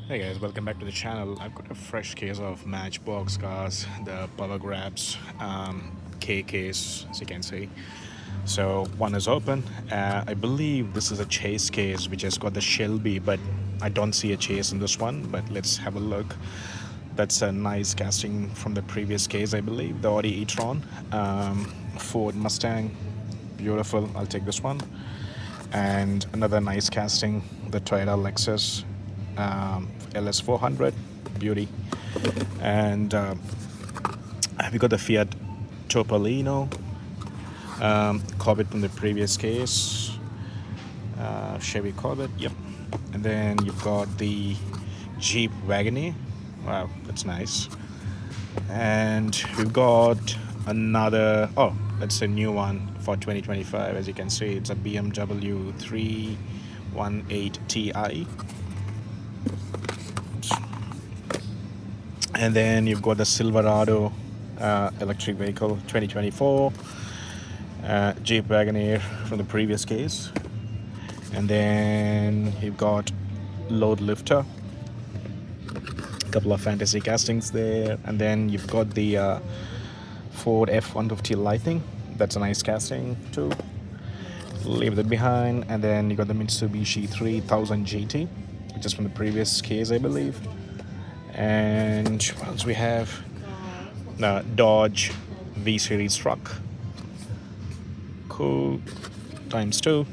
Hey guys, welcome back to the channel. I've got a fresh case of Matchbox cars, the Power Grabs K case, as you can see. So one is open. I believe this is a chase case which has got the Shelby, but I don't see a chase in this one. But let's have a look. That's a nice casting from the previous case, I believe, the Audi e-tron, Ford Mustang, beautiful. I'll take this one. And another nice casting, the Toyota Lexus LS400, beauty. And we got the Fiat Topolino, Corvette from the previous case, Chevy Corvette, yep. And then you've got the Jeep Wagoneer. Wow, that's nice. And we've got another, oh, that's a new one for 2025. As you can see, it's a BMW 318 Ti. And then you've got the Silverado electric vehicle 2024, Jeep Wagoneer from the previous case. And then you've got load lifter, a couple of fantasy castings there. And then you've got the Ford F-150 Lightning. That's a nice casting too. Leave that behind. And then you got the Mitsubishi 3000 GT, which is from the previous case, I believe. And what else we have? Dodge V-Series truck. Cool. Times 2.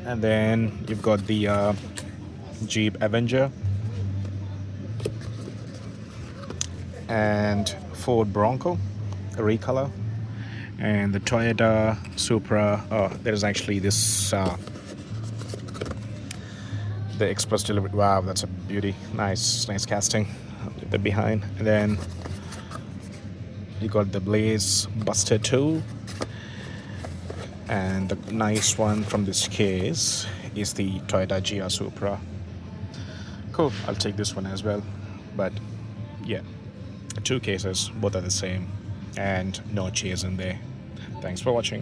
And then you've got the Jeep Avenger and Ford Bronco recolor, and the Toyota Supra. Oh, there's actually this the express delivery. Wow, that's a beauty. Nice casting. I'll leave that behind. And then you got the Blaze Buster 2, and the nice one from this case is the Toyota GR Supra. Cool, I'll take this one as well. But yeah, two cases, both are the same, and no chase in there. Thanks for watching.